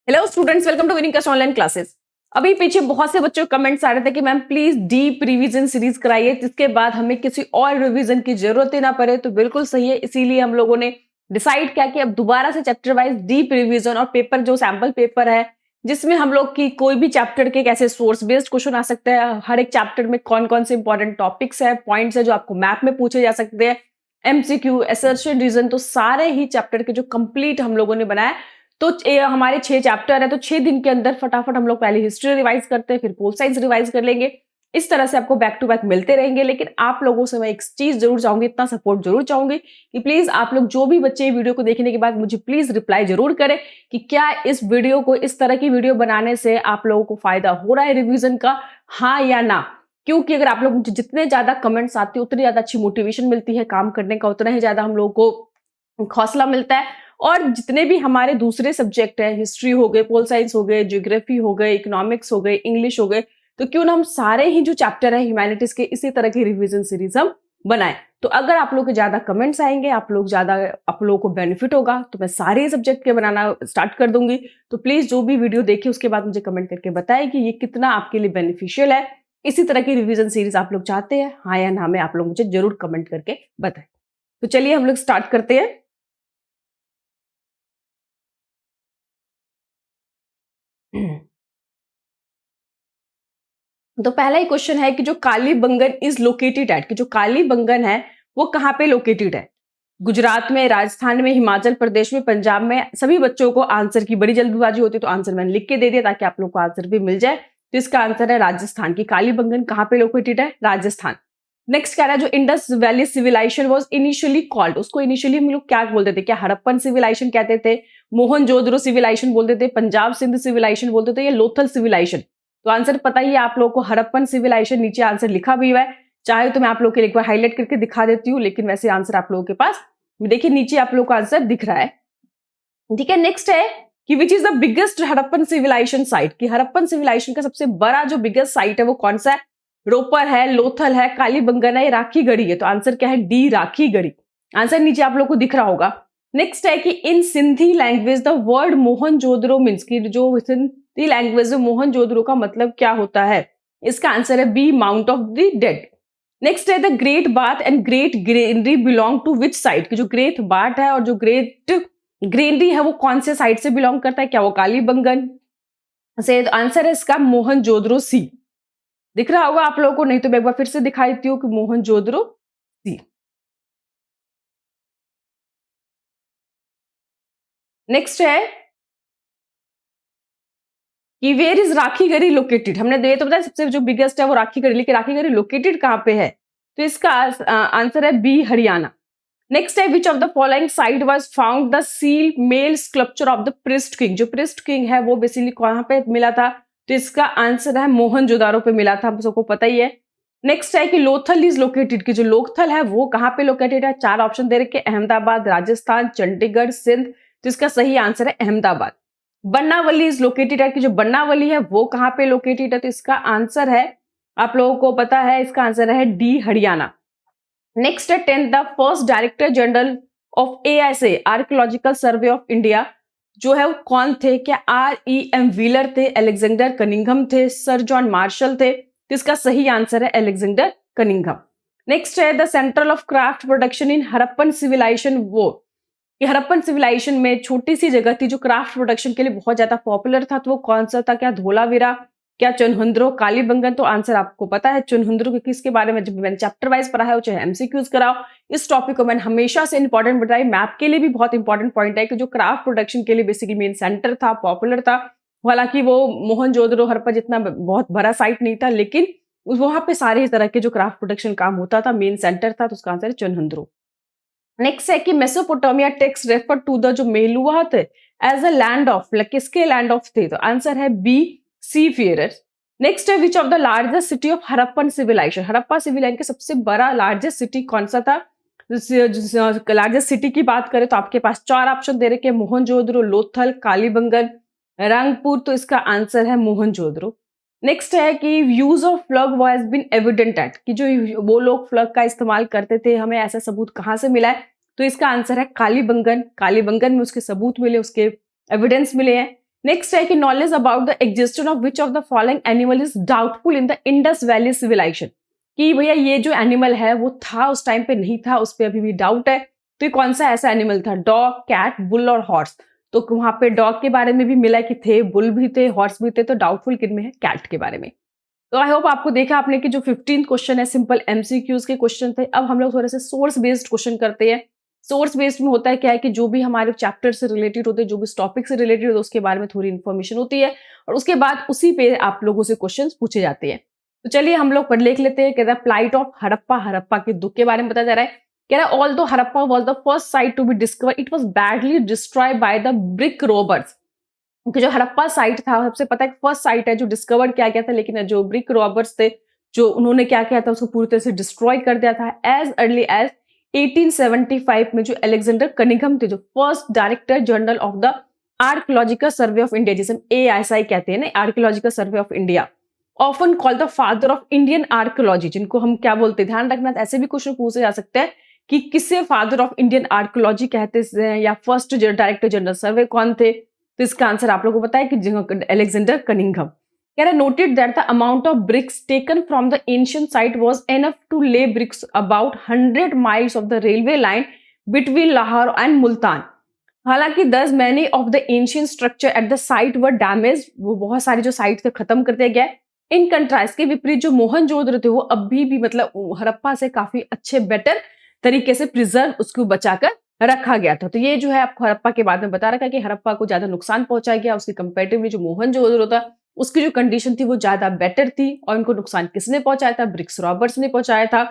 Hello students, welcome to winning class online classes. अभी पीछे बहुत से बच्चों के कमेंट्स आ रहे थे कि ma'am please deep revision series कराइए जिसके बाद हमें किसी और रिवीजन की जरूरत ही ना पड़े। तो बिल्कुल सही है, इसीलिए हम लोगों ने डिसाइड किया कि अब दोबारा से चैप्टर वाइज डीप रिवीजन और पेपर जो सैंपल पेपर है जिसमें हम लोग की कोई भी चैप्टर के कैसे सोर्स बेस्ड क्वेश्चन आ सकते हैं, हर एक चैप्टर में कौन कौन से इंपॉर्टेंट टॉपिक्स है, पॉइंट्स है जो आपको मैप में पूछे जा सकते हैं, एमसीक्यू, असर्शन, रीजन, तो सारे ही चैप्टर के जो कंप्लीट हम लोगों ने बनाया। तो हमारे 6 चैप्टर है, तो 6 दिन के अंदर फटाफट हम लोग पहले हिस्ट्री रिवाइज करते हैं, फिर पोल साइंस रिवाइज कर लेंगे। इस तरह से आपको बैक टू बैक मिलते रहेंगे। लेकिन आप लोगों से मैं एक चीज जरूर चाहूंगी, इतना सपोर्ट जरूर चाहूंगी कि प्लीज आप लोग जो भी बच्चे वीडियो को देखने के बाद मुझे प्लीज रिप्लाई जरूर करें कि क्या इस वीडियो को, इस तरह की वीडियो बनाने से आप लोगों को फायदा हो रहा है रिविजन का, हाँ या ना। क्योंकि अगर आप लोग मुझे जितने ज्यादा कमेंट्स आते हैं उतनी ज्यादा अच्छी मोटिवेशन मिलती है काम करने का, उतना ही ज्यादा हम लोगों को हौसला मिलता है। और जितने भी हमारे दूसरे सब्जेक्ट है, हिस्ट्री हो गए, पोल साइंस हो गए, ज्योग्राफी हो गए, इकोनॉमिक्स हो गए, इंग्लिश हो गए, तो क्यों ना हम सारे ही जो चैप्टर है ह्यूमैनिटीज के इसी तरह की रिवीजन सीरीज हम बनाएं। तो अगर आप लोग के ज्यादा कमेंट्स आएंगे, आप लोगों को बेनिफिट होगा, तो मैं सारे सब्जेक्ट के बनाना स्टार्ट कर दूंगी। तो प्लीज जो भी वीडियो देखिए उसके बाद मुझे कमेंट करके बताएं कि ये कितना आपके लिए बेनिफिशियल है। इसी तरह की रिवीजन सीरीज आप लोग चाहते हैं, हाँ या ना में आप लोग मुझे जरूर कमेंट करके बताएं। तो चलिए हम लोग स्टार्ट करते हैं। तो पहला ही क्वेश्चन है कि जो कालीबंगन इज लोकेटेड एट, कि जो कालीबंगन है वो कहाँ पे लोकेटेड है? गुजरात में, राजस्थान में, हिमाचल प्रदेश में, पंजाब में। सभी बच्चों को आंसर की बड़ी जल्दबाजी होती है, तो आंसर मैंने लिख के दे दिया ताकि आप लोग को आंसर भी मिल जाए। तो इसका आंसर है राजस्थान की कालीबंगन कहाँ पे लोकेटेड है? राजस्थान। नेक्स्ट कह रहा है जो Indus valley civilisation was initially called, उसको इनिशियली हम लोग क्या बोलते थे? क्या हड़प्पन सिविलाइजेशन कहते थे, मोहनजोदड़ो सिविलाइजेशन बोलते थे, पंजाब सिंध सिविलाइजेशन बोलते थे, या लोथल सिविलाइजेशन? तो आंसर पता ही है आप लोगों को, हड़प्पन सिविलाइजेशन। नीचे आंसर लिखा भी हुआ है, चाहे तो मैं आप लोग के लिए एक बार हाईलाइट करके दिखा देती हूँ, लेकिन वैसे आंसर आप लोगों के पास देखिए नीचे आप लोग को आंसर दिख रहा है। ठीक है, नेक्स्ट है कि which is the biggest Harappan civilisation site, कि हड़प्पन सिविलाइजेशन का सबसे बड़ा जो बिगेस्ट साइट है वो कौन सा है? रोपर है, लोथल है, कालीबंगन है, राखी गढ़ी है? तो आंसर क्या है? डी, राखी गढ़ी। आंसर नीचे आप लोग को दिख रहा होगा। नेक्स्ट है कि in Sindhi language the word Mohenjodaro means, की जो सिंधी लैंग्वेज में मोहनजोदड़ो का मतलब क्या होता है? इसका आंसर है B, mount of the dead. Next है the great bath and great granary belong to which side, की जो ग्रेट बाथ है और जो ग्रेट ग्रेनरी है वो कौन से साइड से बिलोंग करता है? क्या वो कालीबंगन से? आंसर है इसका मोहनजोदड़ो सी। दिख रहा होगा आप लोगों को, नहीं तो मैं एक बार फिर से दिखा देती हूँ कि मोहनजोदड़ो सी। नेक्स्ट है कि where is Rakhigarhi located. हमने ये तो बताया सबसे जो बिगेस्ट है वो राखी गढ़ी, लेकिन राखी गढ़ी लोकेटेड कहाँ पे है? तो इसका आंसर है बी, हरियाणा। नेक्स्ट है which of the following site was found the seal male sculpture of the priest king, जो प्रिस्ट किंग है वो बेसिकली कहां पे मिला था? तो इसका आंसर है मोहनजोदारो पे मिला था, हम सबको पता ही है। नेक्स्ट है कि लोथल इज लोकेटेड, की जो लोथल है वो कहां पे लोकेटेड है? 4 ऑप्शन दे रखे, अहमदाबाद, राजस्थान, चंडीगढ़, सिंध। तो इसका सही आंसर है अहमदाबाद। बन्नावली इज लोकेटेड है, कि जो बन्नावली है वो कहां पे लोकेटेड है? तो इसका आंसर है, आप लोगों को पता है, इसका आंसर है डी, हरियाणा। नेक्स्ट है 10th the first director general of ASA, archaeological survey of India, जो है वो कौन थे? क्या REM व्हीलर थे, अलेक्जेंडर कनिंघम थे, सर जॉन मार्शल थे? तो इसका सही आंसर है अलेक्जेंडर कनिंघम। नेक्स्ट है the central of craft production in Harappan civilisation, वो कि हड़प्पन सिविलाइजेशन में छोटी सी जगह थी जो क्राफ्ट प्रोडक्शन के लिए बहुत ज्यादा पॉपुलर था, तो वो कौन सा था? क्या धोलावीरा, क्या चुनहुंद्रो, कालीबंगन? तो आंसर आपको पता है चुनहुंद्रो, क्योंकि इसके बारे में जब मैंने चैप्टर वाइज पढ़ा है, चाहे एमसीक्यूज कराओ, इस टॉपिक को मैंने हमेशा से इंपॉर्टेंट बताया। मैप के लिए भी बहुत इंपॉर्टेंट पॉइंट है कि जो क्राफ्ट प्रोडक्शन के लिए बेसिकली मेन सेंटर था, पॉपुलर था। हालांकि वो मोहनजोदड़ो, हड़प्पा जितना बहुत बड़ा साइट नहीं था, लेकिन वहां पे सारे तरह के जो क्राफ्ट प्रोडक्शन काम होता था, मेन सेंटर था, तो उसका आंसर है चुनहुंद्रो। नेक्स्ट है कि Mesopotamia text refer to the, जो मेलुआ थे, एज अ लैंड ऑफ, किसके लैंड ऑफ थे? तो आंसर है बी, सी फेयरर्स। नेक्स्ट है which of the largest city of Harappan civilisation, Harappa civilisation के सबसे बड़ा लार्जेस्ट सिटी कौन सा था? लार्जेस्ट सिटी की बात करें तो आपके पास 4 ऑप्शन दे रखे, मोहनजोदड़ो, लोथल, कालीबंगन, रंगपुर। तो इसका आंसर है मोहनजोदड़ो। नेक्स्ट है कि use of plough has been evident at, कि जो वो लोग फ्लग का इस्तेमाल करते थे, हमें ऐसा सबूत कहां से मिला है? तो इसका आंसर है कालीबंगन। कालीबंगन में उसके सबूत मिले, उसके एविडेंस मिले हैं। नेक्स्ट है कि knowledge about the existence of which of the following animal is doubtful in the Indus valley civilisation, कि भैया ये जो एनिमल है वो था उस टाइम पे, नहीं था, उस पर अभी भी डाउट है। तो ये कौन सा ऐसा एनिमल था? डॉग, कैट, बुल और हॉर्स। तो वहां पे डॉग के बारे में भी मिला कि थे, बुल भी थे, हॉर्स भी थे, तो डाउटफुल किन में है? कैट के बारे में। तो आई होप आपको देखा आपने कि जो 15 क्वेश्चन है सिंपल एमसीक्यूज के क्वेश्चन थे। अब हम लोग थोड़े से सोर्स बेस्ड क्वेश्चन करते हैं। सोर्स बेस्ड में होता है क्या है कि जो भी हमारे चैप्टर से रिलेटेड होते हैं, जो भी टॉपिक से रिलेटेड होते हैं, उसके बारे में थोड़ी इन्फॉर्मेशन होती है और उसके बाद उसी पे आप लोगों से क्वेश्चन पूछे जाते हैं। तो चलिए हम लोग पढ़ लिख लेते हैं। कह रहा है प्लाइट ऑफ हड़प्पा, हड़प्पा के दुख के बारे में बताया जा रहा है। कह रहा है although Harappa was the first site to be discover, it was badly destroyed by the brick robbers. क्योंकि जो हड़प्पा साइट था, सबसे पता है फर्स्ट साइट है जो डिस्कवर किया गया था, लेकिन जो ब्रिक रॉबर्स थे, जो उन्होंने क्या किया था, उसको पूरी तरह से डिस्ट्रॉय कर दिया था। एज अर्ली एज 1875 में जो अलेक्जेंडर कनिंघम थे, जो first director general of the archaeological survey of India, जिसे ASI कहते हैं ना, archaeological survey of India, often called the father of Indian archaeology, जिनको हम क्या बोलते हैं, ध्यान रखना, ऐसे भी क्वेश्चन पूछे जा सकते हैं कि किसे फादर ऑफ इंडियन आर्कियोलॉजी कहते हैं या फर्स्ट डायरेक्टर जनरल सर्वे कौन थे। तो इसका आंसर आप लोगों को पता है कि अलेक्जेंडर कनिंघम। कह रहा है noted that the amount of bricks taken from the ancient site was enough to lay bricks about 100 miles of the railway line between Lahore and Multan. हालांकि 10 many of the ancient structure at the site were damage, वो बहुत सारी जो site थे खत्म कर दिया गया। इन कंट्रास्ट के विपरीत जो मोहनजोदड़ो थे वो अभी भी मतलब हड़प्पा से काफी अच्छे बेटर तरीके से प्रिजर्व उसको बचाकर रखा गया था। तो ये जो है आपको हड़प्पा के बारे में बता रखा कि हड़प्पा को ज्यादा नुकसान पहुंचाया गया, उसकी कंपेरेटिवली जो मोहनजोदड़ो था उसकी जो कंडीशन थी वो ज्यादा बेटर थी। और इनको नुकसान किसने पहुंचाया था? ब्रिक्स रॉबर्ट्स ने पहुंचाया था।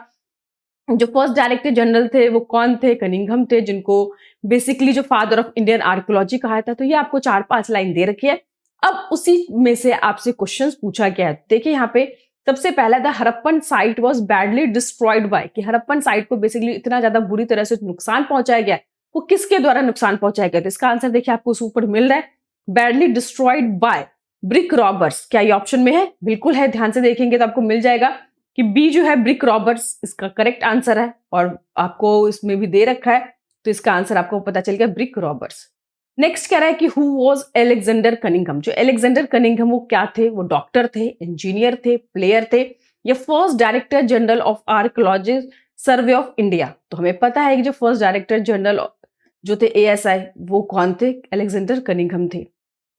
जो फर्स्ट डायरेक्टर जनरल थे वो कौन थे? कनिंघम थे, जिनको बेसिकली जो फादर ऑफ इंडियन आर्कियोलॉजी कहा था। तो ये आपको 4-5 लाइन दे रखी है। अब उसी में से आपसे क्वेश्चंस पूछा गया है। देखिए यहाँ पे सबसे पहला था Harappan site was badly destroyed bye, कि हड़प्पन साइट को बेसिकली इतना ज्यादा बुरी तरह से नुकसान पहुंचाया गया, वो किसके द्वारा नुकसान पहुंचाया गया? तो इसका आंसर देखिए आपको उस ऊपर मिल रहा है, badly destroyed by brick robbers. क्या ये ऑप्शन में है? बिल्कुल है, ध्यान से देखेंगे तो आपको मिल जाएगा कि बी जो है ब्रिक रॉबर्ट्स इसका करेक्ट आंसर है, और आपको इसमें भी दे रखा है, तो इसका आंसर आपको पता चल गया ब्रिक रॉबर्ट्स। नेक्स्ट कह रहा है कि हु वाज अलेक्जेंडर कनिंघम। जो अलेक्जेंडर कनिंघम वो क्या थे? वो डॉक्टर थे, इंजीनियर थे, प्लेयर थे, या first director general of archaeology survey of India. तो हमें पता है कि जो फर्स्ट डायरेक्टर जनरल जो थे ASI वो कौन थे? अलेक्जेंडर कनिंघम थे।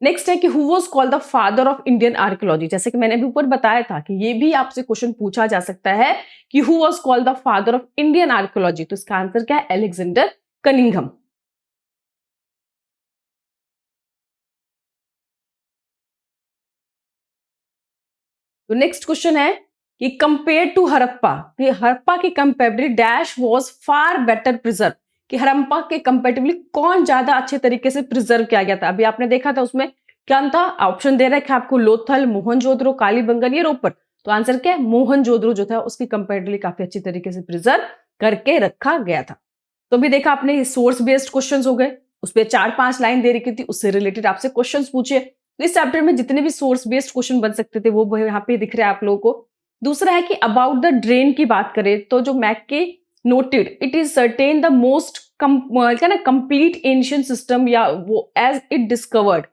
नेक्स्ट है कि who was called the father of Indian archaeology. जैसे कि मैंने अभी ऊपर बताया था कि ये भी आपसे क्वेश्चन पूछा जा सकता है कि who was called the father of Indian archaeology. तो इसका आंसर क्या है? Alexander Cunningham. तो नेक्स्ट क्वेश्चन है कि कंपेयर टू हड़प्पा, कि हड़प्पा की comparatively dash was far better preserve, कि हड़प्पा के कंपेरेटिवली कौन ज्यादा अच्छे तरीके से प्रिजर्व किया गया था। अभी आपने देखा था उसमें क्या था, ऑप्शन दे रखा है आपको, लोथल, मोहनजोदड़ो, कालीबंगन या रोपर। तो आंसर क्या है? मोहनजोदड़ो जो था उसकी कंपेरेटिवली काफी अच्छी तरीके से प्रिजर्व करके रखा गया था। तो अभी देखा आपने सोर्स बेस्ड क्वेश्चंस हो गए, उस पर 4-5 लाइन दे रखी थी, उससे रिलेटेड आपसे क्वेश्चंस पूछे। तो इस चैप्टर में जितने भी सोर्स बेस्ड क्वेश्चन बन सकते थे वो यहाँ पे दिख रहे हैं आप लोगों को। दूसरा है कि अबाउट द ड्रेन की बात करें तो जो Mackay noted it is certain the most complete ancient system, या वो as it discovered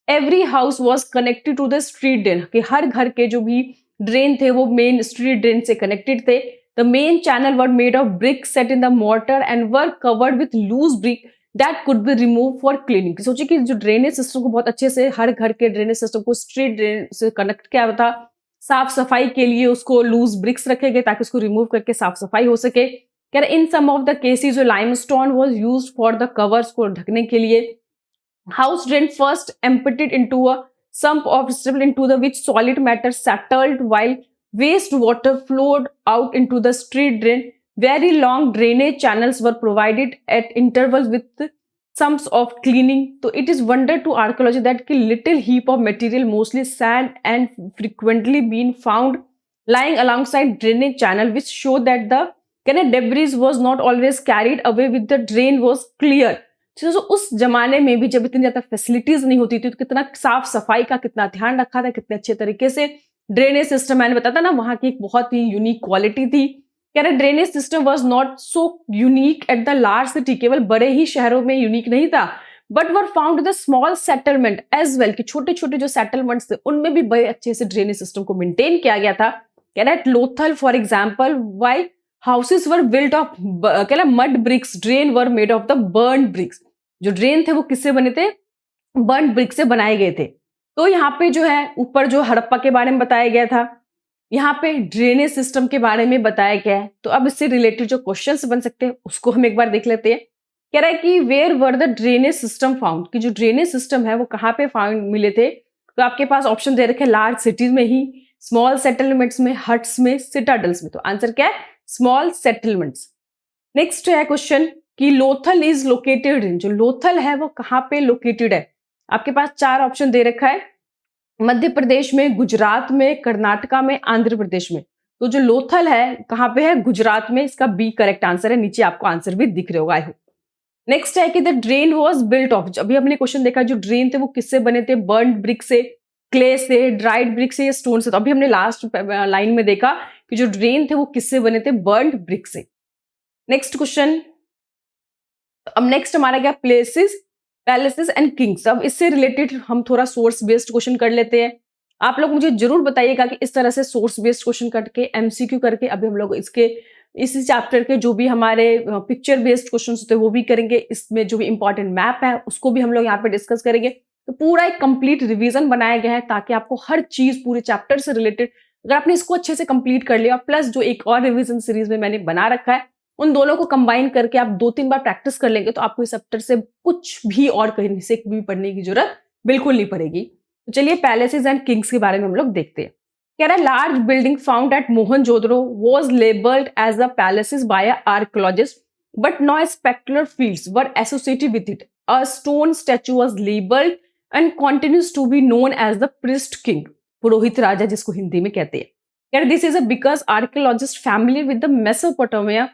every house was connected to the street drain, कि हर घर के जो भी ड्रेन थे वो मेन स्ट्रीट ड्रेन से कनेक्टेड थे। The main channel were made of brick set in the mortar and were covered with loose brick that could be remove for cleaning. सोचिए कि जो ड्रेनेज सिस्टम को बहुत अच्छे से हर घर के ड्रेनेज सिस्टम को स्ट्रीट ड्रेन से कनेक्ट किया था, साफ सफाई के लिए उसको लूज ब्रिक्स रखे गए ताकि उसको रिमूव करके साफ सफाई हो सके। कह रहे इन सम ऑफ द केसेस जो limestone was used for the covers को ढकने के लिए। House drain first emptied into a sump of stubble into the which solid matter settled while waste water flowed out into the street drain. Very long drainage channels were provided at intervals with sumps of cleaning. So it is wonder to archaeology that a little heap of material, mostly sand, and frequently been found lying alongside drainage channel, which show that the debris was not always carried away with the drain was clear. तो उस जमाने में भी जब इतनी ज्यादा facilities नहीं होती थी तो कितना साफ सफाई का कितना ध्यान रखा था, कितने अच्छे तरीके से ड्रेनेज सिस्टम, मैंने बताया था ना वहां की एक बहुत ही यूनिक क्वालिटी थी। कह रहे drainage system was not so unique at the large city, केवल बड़े ही शहरों में यूनिक नहीं था, but were found the small settlement as well, कि छोटे छोटे जो सेटलमेंट्स थे उनमें भी बड़े अच्छे से ड्रेनेज सिस्टम को मेंटेन किया गया था। कह रहा है Lothal for example why houses were built of कह रहा mud bricks, drain were made of the burn bricks. जो ड्रेन थे वो किससे बने थे? बर्न ब्रिक से बनाए गए थे। तो यहाँ पे जो है ऊपर जो हड़प्पा के बारे में बताया गया था, यहाँ पे ड्रेनेज सिस्टम के बारे में बताया गया है। तो अब इससे रिलेटेड जो क्वेश्चंस बन सकते हैं उसको हम एक बार देख लेते हैं। कह रहा है कि where were the drainage system found, कि जो ड्रेनेज सिस्टम है वो कहाँ पे फाउंड मिले थे? तो आपके पास ऑप्शन दे रखे लार्ज सिटीज में ही, स्मॉल सेटलमेंट्स में, हट्स में, सिटाडल्स में। तो आंसर क्या है? Small settlements. नेक्स्ट है क्वेश्चन कि लोथल इज लोकेटेड इन, जो लोथल है वो कहाँ पे लोकेटेड है? आपके पास 4 ऑप्शन दे रखा है, मध्य प्रदेश में, गुजरात में, कर्नाटका में, आंध्र प्रदेश में। तो जो लोथल है कहाँ पे है? गुजरात में। इसका बी करेक्ट आंसर है। नीचे आपको आंसर भी दिख रहे होगा आई होप। नेक्स्ट है कि the drain was built of, अभी हमने क्वेश्चन देखा जो ड्रेन थे वो किससे बने थे? बर्न ब्रिक से, क्ले से, ड्राइड ब्रिक से या स्टोन से। तो अभी हमने लास्ट लाइन में देखा कि जो ड्रेन थे वो किससे बने थे? बर्न ब्रिक से। नेक्स्ट क्वेश्चन, अब नेक्स्ट हमारा क्या? Places, palaces and Kings. अब इससे रिलेटेड हम थोड़ा सोर्स बेस्ड क्वेश्चन कर लेते हैं। आप लोग मुझे जरूर बताइएगा कि इस तरह से सोर्स बेस्ड क्वेश्चन करके, एमसीक्यू करके अभी हम लोग इसके इसी चैप्टर के जो भी हमारे पिक्चर बेस्ड क्वेश्चन होते हैं वो भी करेंगे। इसमें जो भी इंपॉर्टेंट मैप है उसको भी हम लोग यहाँ पे डिस्कस करेंगे। तो पूरा एक कंप्लीट रिवीजन बनाया गया है ताकि आपको हर चीज पूरे चैप्टर से रिलेटेड, अगर आपने इसको अच्छे से कंप्लीट कर लिया, प्लस जो एक और रिवीजन सीरीज में मैंने बना रखा है, उन दोनों को कंबाइन करके आप 2-3 बार प्रैक्टिस कर लेंगे तो आपको इस चैप्टर से कुछ भी और कहीं से भी पढ़ने की जरूरत बिल्कुल नहीं पड़ेगी। तो चलिए पैलेसेस एंड किंग्स के बारे में हम लोग देखते हैं। कह रहा है large building found at Mohenjodaro was labelled as the palaces by archaeologist but no spectacular finds were associated with it. A stone statue was labelled and continues to be known as the priest king, पुरोहित राजा जिसको हिंदी में कहते हैं। कह रहा this is because archaeologist family with the Mesopotamia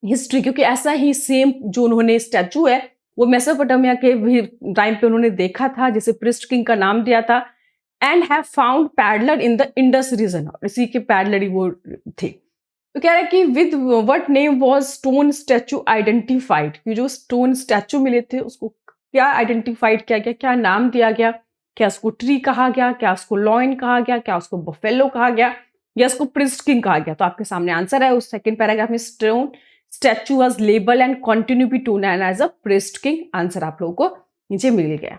history, क्योंकि ऐसा ही सेम जो उन्होंने स्टैचू है वो मेसोपोटामिया के भी टाइम पे उन्होंने देखा था, जिसे प्रिस्ट किंग का नाम दिया था। And have found pedlar in the Indus region, इसी के पैडलर ही वो थे। तो कह रहा है कि with what name was stone statue identified, कि जो स्टोन स्टैचू मिले थे उसको क्या आइडेंटिफाइड किया गया, क्या नाम दिया गया? क्या उसको ट्री कहा गया, क्या उसको लॉयन कहा गया, क्या उसको बफेलो कहा गया, या उसको प्रिस्ट किंग कहा गया? तो आपके सामने आंसर है उस सेकंड पैराग्राफ में, stone statue was label and continue be to known as a priest king. Answer आप लोगों को नीचे मिल गया।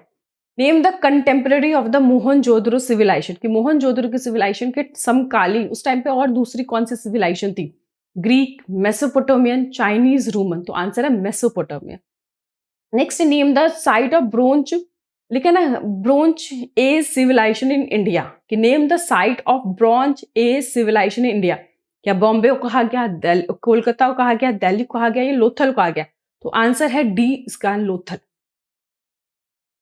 Name the contemporary of the Mohenjodaro civilisation, कि मोहनजोदड़ो की सिविलाइजेशन के समकालीन उस टाइम पे और दूसरी कौन सी सिविलाइजेशन थी? Greek, Mesopotamian, Chinese, Roman. तो आंसर है Mesopotamian. Next name the site of bronze, लिखा ना bronze age civilisation in India, कि name the site of bronze age civilisation in India. क्या बॉम्बे को कहा गया, कोलकाता को कहा गया, दिल्ली को कहा गया, या लोथल को कहा गया? तो आंसर है डी, इसका लोथल।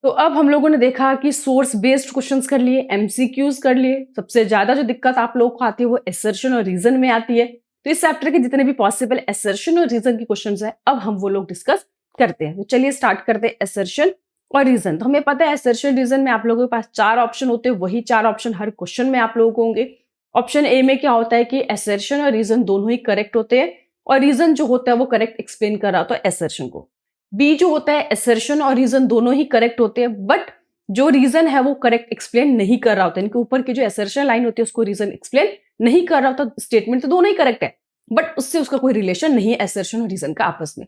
तो अब हम लोगों ने देखा कि सोर्स बेस्ड क्वेश्चंस कर लिए, एमसीक्यूज कर लिए। सबसे ज्यादा जो दिक्कत आप लोगों को आती है वो असर्शन और रीजन में आती है। तो इस चैप्टर के जितने भी पॉसिबल असर्शन और रीजन की क्वेश्चंस है अब हम वो लोग डिस्कस करते हैं। तो चलिए स्टार्ट करते हैं असर्शन और रीजन। तो हमें पता है असर्शन रीजन में आप लोगों के पास 4 ऑप्शन होते हैं, वही 4 ऑप्शन हर क्वेश्चन में आप लोगों को होंगे। ऑप्शन ए में क्या होता है कि असर्शन और रीजन दोनों ही करेक्ट होते हैं, और रीजन जो होता है वो करेक्ट एक्सप्लेन कर रहा होता है असर्शन को। बी जो होता है असर्शन और रीजन दोनों ही करेक्ट होते हैं, बट जो रीजन है वो करेक्ट एक्सप्लेन नहीं कर रहा होता है। इनके ऊपर की जो असर्शन लाइन होती है उसको रीजन एक्सप्लेन नहीं कर रहा होता। स्टेटमेंट तो दोनों ही करेक्ट है बट उससे उसका कोई रिलेशन नहीं है असर्शन और रीजन का आपस में।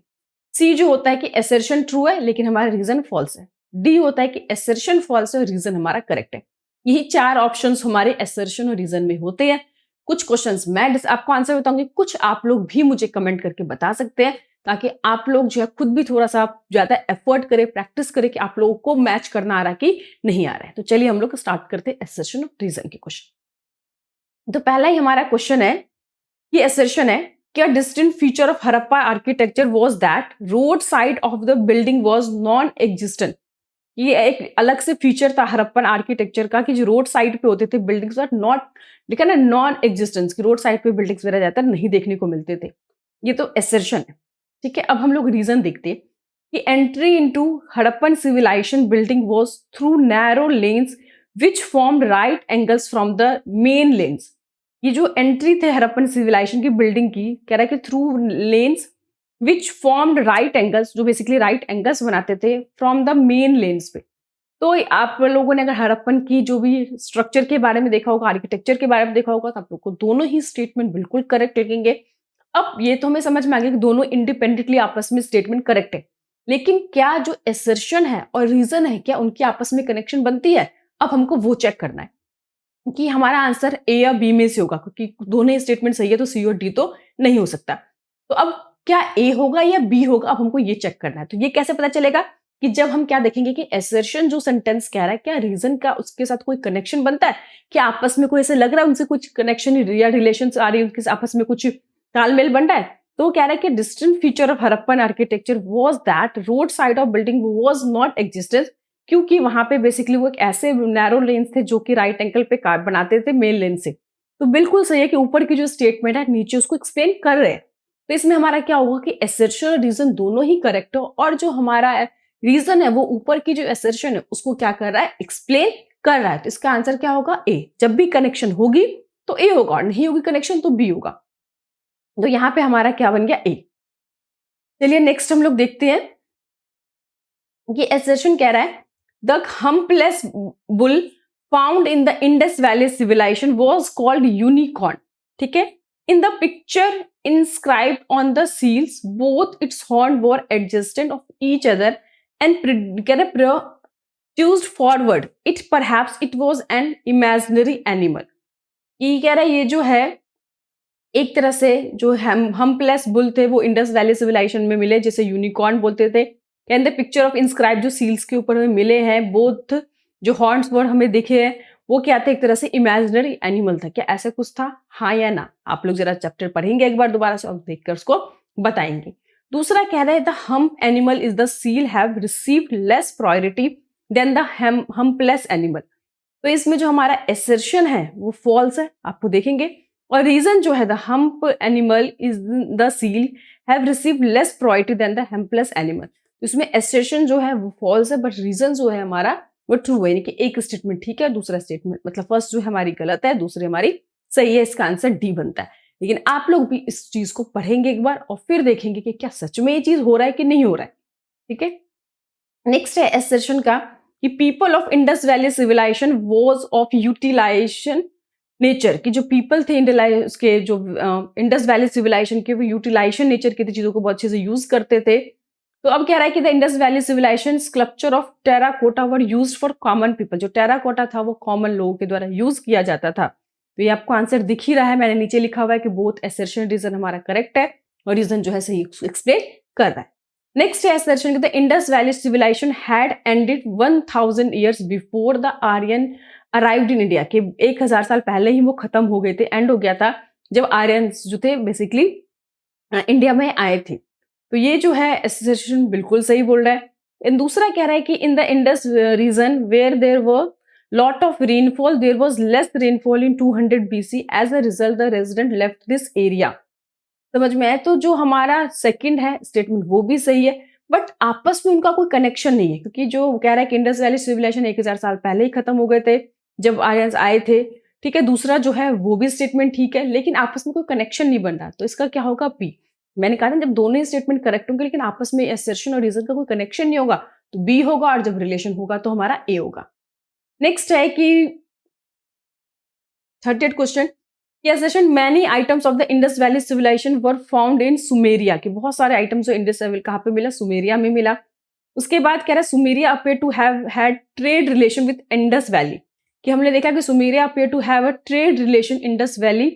सी जो होता है कि असर्शन ट्रू है लेकिन हमारा रीजन फॉल्स है। डी होता है कि असर्शन फॉल्स है और रीजन हमारा करेक्ट है। यही 4 ऑप्शंस हमारे असर्शन और रीजन में होते हैं। कुछ क्वेश्चंस मैं आपको आंसर बताऊंगी, कुछ आप लोग भी मुझे कमेंट करके बता सकते हैं ताकि आप लोग जो है खुद भी थोड़ा सा ज्यादा एफर्ट करें, प्रैक्टिस करें कि आप लोगों को मैच करना आ रहा है कि नहीं आ रहा है। तो चलिए हम लोग स्टार्ट करते हैं असर्शन और रीजन के क्वेश्चन। तो पहला ही हमारा क्वेश्चन है, ये असर्शन है कि a distinct feature of Harappa architecture was that road side of the building was non existent. ये एक अलग से फीचर था हड़प्पन आर्किटेक्चर का कि जो रोड साइड पे होते थे बिल्डिंग्स आर नॉट, लिखा ना नॉन एग्जिस्टेंस, की रोड साइड पे बिल्डिंग्स वगैरह ज्यादातर नहीं देखने को मिलते थे। ये तो असर्शन है, ठीक है। अब हम लोग रीजन देखते हैं कि entry into Harappan civilisation building was through narrow lanes which form right angles from the main lanes. ये जो एंट्री थे हड़प्पन सिविलाइजेशन की बिल्डिंग की, कह रहा है कि थ्रू लेन्स विच फॉर्म्ड राइट एंगल्स, जो बेसिकली राइट एंगल्स बनाते थे फ्रॉम द मेन लेन्स पे। तो आप लोगों ने अगर हड़प्पन की जो भी स्ट्रक्चर के बारे में देखा होगा, आर्किटेक्चर के बारे में देखा होगा, तो आप लोग को दोनों ही स्टेटमेंट बिल्कुल करेक्ट लगेंगे। अब ये तो हमें समझ में आ गया कि दोनों इंडिपेंडेंटली आपस में स्टेटमेंट करेक्ट है, लेकिन क्या जो एसर्शन है और रीजन है, क्या उनकी आपस में कनेक्शन बनती है? अब हमको वो चेक करना है कि हमारा आंसर ए या बी में से होगा, क्योंकि दोनों ही स्टेटमेंट सही है तो सी और डी तो नहीं हो सकता। तो अब क्या ए होगा या बी होगा, अब हमको ये चेक करना है। तो ये कैसे पता चलेगा? कि जब हम क्या देखेंगे कि एसर्शन जो सेंटेंस कह रहा है, क्या रीजन का उसके साथ कोई कनेक्शन बनता है, क्या आपस में कोई ऐसे लग रहा है उनसे कुछ कनेक्शन या रिलेशन आ रही है, उनके आपस में कुछ तालमेल बन रहा है। तो वो कह रहा है कि distinct feature of Harappan architecture was that road side of building was not existence, क्योंकि वहां पे बेसिकली वो एक ऐसे नैरो लेन्स थे जो कि राइट एंगल पे कार बनाते थे मेन लेन से। तो बिल्कुल सही है कि ऊपर की जो स्टेटमेंट है नीचे उसको एक्सप्लेन कर रहे हैं। तो इसमें हमारा क्या होगा कि एसर्शन और रीजन दोनों ही करेक्ट हो, और जो हमारा रीजन है वो ऊपर की जो एसर्शन है उसको क्या कर रहा है, एक्सप्लेन कर रहा है। तो इसका आंसर क्या होगा? ए। जब भी कनेक्शन होगी तो ए होगा, और नहीं होगी कनेक्शन तो बी होगा। तो यहाँ पे हमारा क्या बन गया? ए। चलिए नेक्स्ट हम लोग देखते हैं कि एसर्शन कह रहा है the humpless bull found in the Indus valley civilisation was called unicorn. ठीक है, in the picture inscribed on the seals both its horn were adjacent of each other and produced forward it, perhaps it was an imaginary animal। ये कह रहा है ये जो है एक तरह से जो हम्पलेस बुल थे वो इंडस वैली सिविलाइजेशन में मिले, जिसे यूनिकॉर्न बोलते थे। And the picture of inscribe जो सील्स के ऊपर हमें मिले हैं, बोथ जो हॉर्न्स वर्ड हमें दिखे हैं वो क्या थे, एक तरह से इमेजिनरी एनिमल था। क्या ऐसा कुछ था? हाँ या ना? आप लोग जरा चैप्टर पढ़ेंगे एक बार दोबारा से और देखकर उसको बताएंगे। दूसरा कह रहा है the hump animal is the seal have received less priority than the humpless animal. तो इसमें जो हमारा एसर्शन है वो फॉल्स है, आपको देखेंगे। और रीजन जो है the hump animal is the seal have received less priority than the humpless animal. इसमें एसर्शन जो है वो फॉल्स है, बट रीजन जो है हमारा वो ट्रू है, यानी कि एक स्टेटमेंट ठीक है, दूसरा स्टेटमेंट मतलब फर्स्ट जो है हमारी गलत है, दूसरी हमारी सही है। इसका आंसर डी बनता है। लेकिन आप लोग भी इस चीज को पढ़ेंगे एक बार और फिर देखेंगे कि क्या सच में ये चीज हो रहा है कि नहीं हो रहा है। ठीक है, नेक्स्ट है एसर्शन का कि people of Indus valley civilisation was of utilisation nature, की जो पीपल थे उसके जो इंडस वैली सिविलाइजेशन के वो यूटिलाइजेशन नेचर की थी, चीजों को बहुत अच्छे से यूज करते थे। तो अब कह रहा है कि the Indus valley civilisation sculpture of terracotta were used for common people. जो टेराकोटा था वो कॉमन लोगों के द्वारा यूज किया जाता था। तो ये आपको आंसर दिख ही रहा है, मैंने नीचे लिखा हुआ है कि बोथ एसर्शन रीजन हमारा करेक्ट है और रीजन जो है सही एक्सप्लेन कर रहा है। नेक्स्ट है assertion the Indus valley civilisation had ended 1000 years before the Aryan arrived in India. कि 1000 साल पहले ही वो खत्म हो गए थे, एंड हो गया था जब आर्यंस जो थे बेसिकली इंडिया में आए थे। तो ये जो है एसोसिएशन बिल्कुल सही बोल रहा है। एंड दूसरा कह रहा है कि in the Indus region where there were lot of rainfall there was less rainfall in 200 BC, as a result the resident left this area. समझ में आए? तो जो हमारा सेकंड है स्टेटमेंट वो भी सही है, बट आपस में उनका कोई कनेक्शन नहीं है, क्योंकि जो कह रहा है कि इंडस वैली सिविलाइजेशन 1000 साल पहले ही खत्म हो गए थे जब आर्यंस आए थे। ठीक है, दूसरा जो है वो भी स्टेटमेंट ठीक है, लेकिन आपस में कोई कनेक्शन नहीं बन रहा। तो इसका क्या होगा? बी। मैंने कहा था जब दोनों ही स्टेटमेंट करेक्ट होंगे लेकिन आपस में एसर्शन और रीजन का कोई कनेक्शन नहीं होगा तो बी होगा, और जब रिलेशन होगा तो हमारा ए होगा। नेक्स्ट है कि 38 question, assertion many items of the Indus valley civilisation were found in Sumeria. कि बहुत सारे आइटम्स जो इंडस वैली कहाँ पे मिला? सुमेरिया में मिला। उसके बाद कह रहा है Sumeria appear to have had trade relation with Indus valley. कि हमने देखा कि Sumeria appear to have a trade relation Indus valley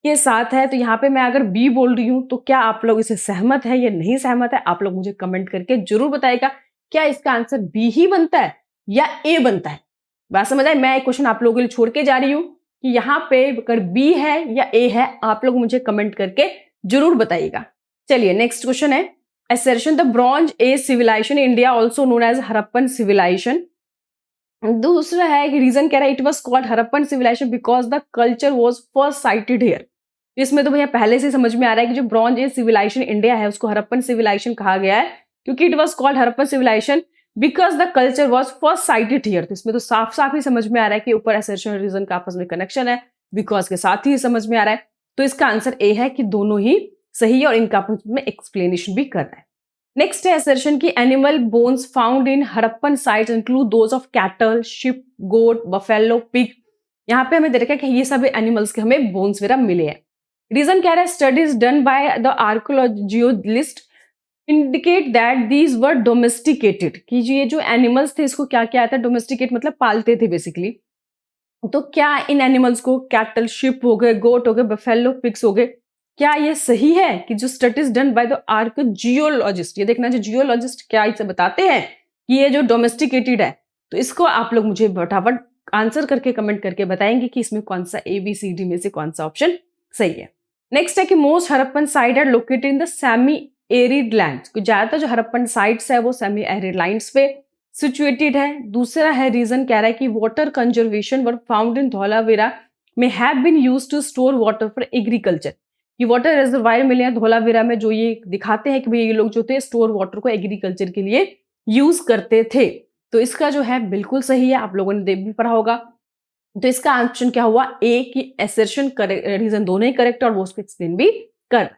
के साथ है। तो यहाँ पे मैं अगर बी बोल रही हूँ तो क्या आप लोग इसे सहमत है या नहीं सहमत है? आप लोग मुझे कमेंट करके जरूर बताएगा। क्या इसका आंसर बी ही बनता है या ए बनता है? बात समझ आए? मैं एक क्वेश्चन आप लोगों के लिए छोड़ के जा रही हूँ कि यहाँ पे अगर बी है या ए है, आप लोग मुझे कमेंट करके जरूर बताइएगा। चलिए नेक्स्ट क्वेश्चन है assertion the bronze age civilization India also known as Harappan civilization। दूसरा है कि रीजन कह रहा है it was called Harappan civilisation because the culture was first sited here. इसमें तो भैया पहले से समझ में आ रहा है कि जो ब्रॉन्ज एज सिविलाइजेशन इंडिया है उसको हड़प्पन सिविलाइजेशन कहा गया है, क्योंकि it was called Harappan civilisation because the culture was first sited here. तो इसमें तो साफ साफ ही समझ में आ रहा है कि ऊपर असर्शन रीजन का आपस में कनेक्शन है, बिकॉज के साथ ही समझ में आ रहा है। तो इसका आंसर ए है कि दोनों ही सही है और इनका अपन में एक्सप्लेनेशन भी करना है। नेक्स्ट है असर्शन की animal bones found in Harappan sites include those of cattle, sheep, goat, buffalo, pig. यहाँ पे हमें देखा कि ये सभी एनिमल्स के हमें बोन्स वगैरह मिले हैं। रीजन क्या है, studies done by the archaeologist indicate that these were domesticated, कि ये जो एनिमल्स थे इसको क्या किया था, डोमेस्टिकेट मतलब पालते थे बेसिकली। तो क्या इन एनिमल्स को कैटल, शिप हो गए, गोट हो गए, बफेलो, पिग्स हो गए, क्या ये सही है कि जो स्टडीज डन बाय द आर्कोजियोलॉजिस्ट, ये देखना जो जियोलॉजिस्ट क्या इसे बताते हैं कि ये जो डोमेस्टिकेटेड है, तो इसको आप लोग मुझे फटाफट आंसर करके कमेंट करके बताएंगे कि इसमें कौन सा ABCD में से कौन सा ऑप्शन सही है। नेक्स्ट है कि most Harappan site are located in the semi arid land, ज्यादातर जो हड़प्पन साइट्स है वो सेमी एरिड लैंड्स पे सिचुएटेड है। दूसरा है रीजन कह रहा है कि water conservation were found in Dholavira में have been used to store water for agriculture, कि वाटर रिजर्वायर मिले हैं धौलावीरा में जो ये दिखाते हैं कि भाई ये लोग जो थे स्टोर वाटर को एग्रीकल्चर के लिए यूज करते थे। तो इसका जो है बिल्कुल सही है, आप लोगों ने देख भी पढ़ा होगा। तो इसका ऑप्शन क्या हुआ, ए की एसर्शन करेक्ट, रीजन दोनों ही करेक्ट और वो उसको एक्सप्लेन भी कर।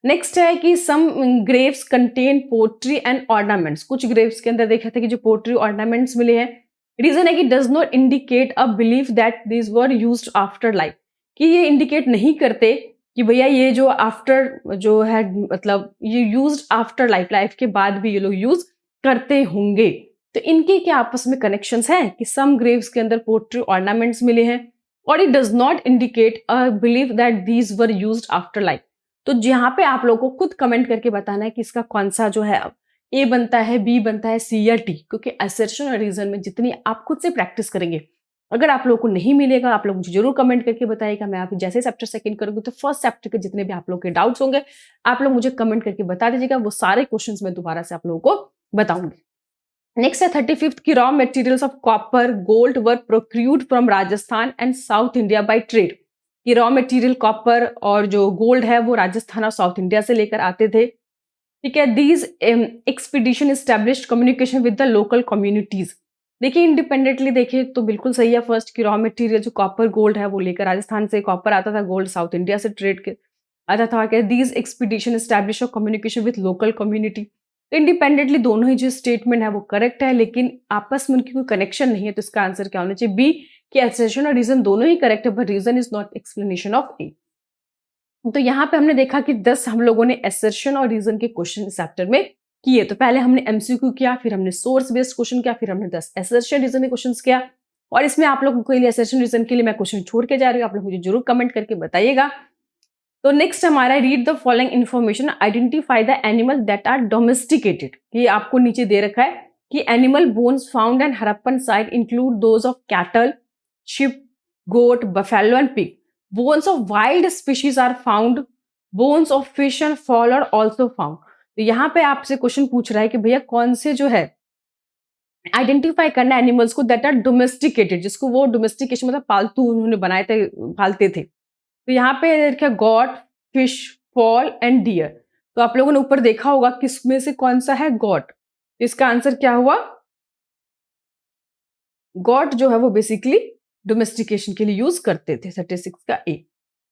नेक्स्ट है कि some graves contain pottery and ornaments, कुछ ग्रेव्स के अंदर देखा था कि जो पोट्री ऑर्नामेंट्स मिले हैं। रीजन है कि does not indicate a belief that this were used after life, कि ये इंडिकेट नहीं करते कि भैया ये जो आफ्टर जो है मतलब ये यूज्ड आफ्टर लाइफ, लाइफ के बाद भी ये लोग यूज करते होंगे। तो इनके क्या आपस में कनेक्शंस हैं कि सम ग्रेव्स के अंदर पोट्री ऑर्नामेंट्स मिले हैं और it does not indicate a believe that these were used after life. तो यहाँ पे आप लोगों को खुद कमेंट करके बताना है कि इसका कौन सा जो है ए बनता है, बी बनता है, सी या टी, क्योंकि असर्शन और रीजन में जितनी आप खुद से प्रैक्टिस करेंगे, अगर आप लोगों को नहीं मिलेगा आप लोग मुझे जरूर कमेंट करके बताइएगा। मैं आप जैसे चैप्टर सेकंड करूंगी तो फर्स्ट चैप्टर के जितने भी आप लोग के डाउट्स होंगे आप लोग मुझे कमेंट करके बता दीजिएगा, वो सारे क्वेश्चंस मैं दोबारा से आप लोगों को बताऊंगी। नेक्स्ट है 35th की raw materials of copper gold were procured from Rajasthan and south India by trade, कि रॉ मटेरियल कॉपर और जो गोल्ड है वो राजस्थान और साउथ इंडिया से लेकर आते थे। ठीक है, these expedition established communication with the local communities. देखिए इंडिपेंडेंटली देखिए तो बिल्कुल सही है। फर्स्ट की रॉ मटेरियल जो कॉपर गोल्ड है वो लेकर राजस्थान से कॉपर आता था, गोल्ड साउथ इंडिया से ट्रेड के आता था। क्या these expedition establish communication with local community, independently दोनों ही जो स्टेटमेंट है वो करेक्ट है, लेकिन आपस में उनकी कोई कनेक्शन नहीं है। तो इसका आंसर क्या होना चाहिए, बी कि असर्शन और रीजन दोनों ही करेक्ट है, but reason is not explanation of A. तो यहाँ पे हमने देखा कि 10 हम लोगों ने असर्शन और रीजन के क्वेश्चन इस चैप्टर में किए। तो पहले हमने MCQ किया, फिर हमने सोर्स बेस्ड क्वेश्चन किया, फिर हमने 10 असर्शन रीजन के क्वेश्चन किया। और इसमें आप लोगों के लिए असर्शन रीजन के लिए मैं क्वेश्चन छोड़ के जा रही हूँ, आप लोग मुझे जरूर कमेंट करके बताइएगा। तो नेक्स्ट हमारा read the following information, identify the animal that are domesticated. ये आपको नीचे दे रखा है कि animal bones found and Harappan site include those of cattle, sheep, goat, buffalo and pig. Bones of wild species are found, bones of fish and fowl are also found. तो यहाँ पे आपसे क्वेश्चन पूछ रहा है कि भैया कौन से जो है आइडेंटिफाई करना एनिमल्स को दैट आर डोमेस्टिकेटेड, जिसको वो डोमेस्टिकेशन मतलब पालतू उन्होंने बनाए थे, पालते थे। तो यहाँ पे देखिए goat, fish, fowl and deer. तो आप लोगों ने ऊपर देखा होगा किसमें से कौन सा है गॉट। इसका आंसर क्या हुआ, गॉट जो है वो बेसिकली डोमेस्टिकेशन के लिए यूज करते थे। 36 का ए।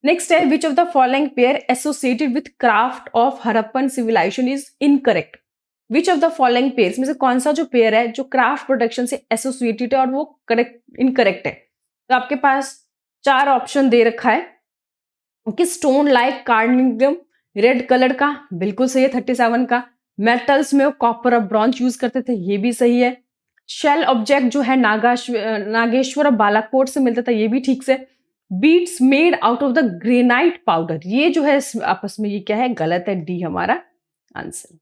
नेक्स्ट है which of the following pair associated with craft of Harappan civilisation is incorrect. Which of the following pairs में से कौन सा जो पेयर है जो क्राफ्ट प्रोडक्शन से एसोसिएटेड है और वो करेक्ट इनकरेक्ट है। तो आपके पास 4 ऑप्शन दे रखा है कि स्टोन लाइक कार्नियम रेड कलर का बिल्कुल सही है 37 का। मेटल्स में कॉपर और ब्रॉन्ज यूज करते थे, ये भी सही है। शेल ऑब्जेक्ट जो है नागेश्वर और बालाकोट से मिलता था, ये भी ठीक से। Beads made out of the granite powder, ये जो है आपस में ये क्या है, गलत है, डी हमारा आंसर।